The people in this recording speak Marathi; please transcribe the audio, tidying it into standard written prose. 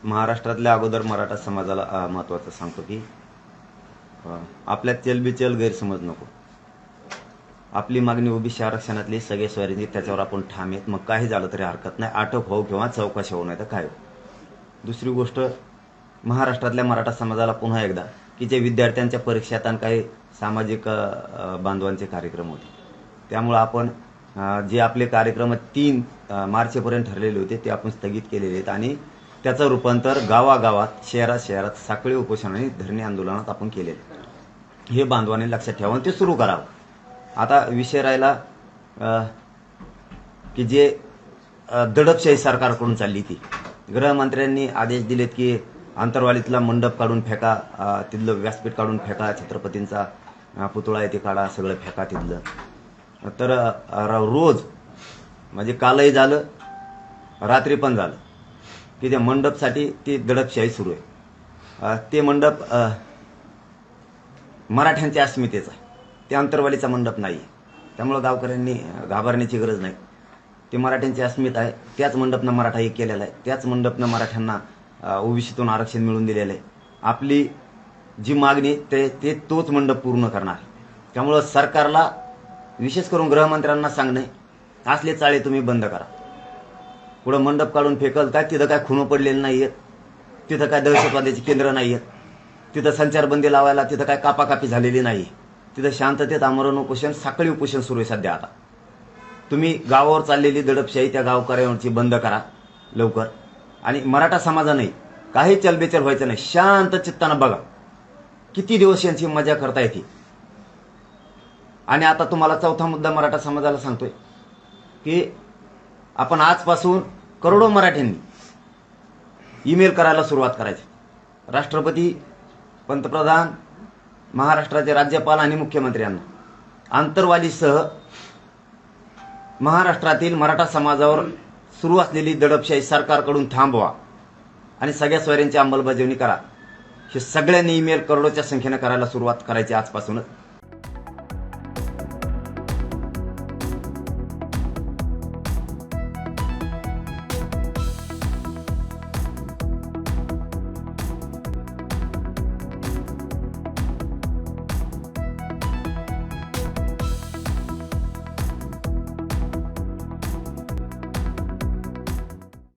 महाराष्ट्रातल्या अगोदर मराठा समाजाला महत्त्वाचं सांगतो की आपल्यात चलबिचल गैरसमज नको. आपली मागणी ओबीसी आरक्षणातली सगळे स्वारींची त्याच्यावर आपण ठाम आहेत. मग काही झालं तरी हरकत नाही, अटक होऊ किंवा चौकशी होऊ नाही तर काय हो. दुसरी गोष्ट, महाराष्ट्रातल्या मराठा समाजाला पुन्हा एकदा की जे विद्यार्थ्यांच्या परीक्षात आणि काही सामाजिक बांधवांचे कार्यक्रम होते, त्यामुळे आपण जे आपले कार्यक्रम 3 मार्चपर्यंत ठरलेले होते ते आपण स्थगित केलेले आहेत आणि त्याचं रूपांतर गावागावात, शहरात साखळी उपोषण आणि धरणे आंदोलनात आपण केलेले. हे बांधवांनी लक्षात ठेवा ते सुरू करावं. आता विषय राहिला की जे दडपशाही सरकारकडून चालली ती, गृहमंत्र्यांनी आदेश दिलेत की आंतरवालीतला मंडप काढून फेका, तिथलं व्यासपीठ काढून फेका, छत्रपतींचा पुतळा आहे ते काढा, सगळं फेका तिथलं. तर रोज म्हणजे कालही झालं, रात्री पण झालं की त्या मंडपसाठी ती दडपशाही सुरू आहे. ते मंडप मराठ्यांच्या अस्मितेचा आहे, ते आंतरवालीचा मंडप नाही आहे. त्यामुळं गावकऱ्यांनी घाबरण्याची गरज नाही. ते मराठ्यांची अस्मिता आहे. त्याच मंडपनं मराठा एक केलेला आहे, त्याच मंडपनं मराठ्यांना ओबीसीतून आरक्षण मिळवून दिलेलं आहे. आपली जी मागणी ते तोच मंडप पूर्ण करणार. त्यामुळं सरकारला, विशेष करून गृहमंत्र्यांना सांगणे, असले चाळे तुम्ही बंद करा. पुढं मंडप काढून फेकल काय, तिथं काय खुणं पडलेलं नाही आहेत, तिथं काय दहशतवाद्याची केंद्र नाही आहेत, तिथं संचारबंदी लावायला तिथं काय कापाकापी झालेली नाही, तिथं शांततेत आमरण उपोषण, साखळी उपोषण सुरू आहे सध्या. आता तुम्ही गावावर चाललेली दडपशाही त्या गावकऱ्यांवरची बंद करा लवकर. आणि मराठा समाजाने काही चलबिचल व्हायचं नाही, शांत चित्तानं बघा. किती दिवस यांची मजा करता येते. आणि आता तुम्हाला चौथा मुद्दा मराठा समाजाला सांगतोय की आपण आजपासून करोडो मराठ्यांनी ईमेल करायला सुरुवात करायची. राष्ट्रपती, पंतप्रधान, महाराष्ट्राचे राज्यपाल आणि मुख्यमंत्र्यांना आंतरवालीसह महाराष्ट्रातील मराठा समाजावर सुरू असलेली दडपशाही सरकारकडून थांबवा आणि सगळ्या स्वाऱ्यांची अंमलबजावणी करा. हे सगळ्यांनी ईमेल करोडोच्या संख्येने करायला सुरुवात करायची आजपासूनच.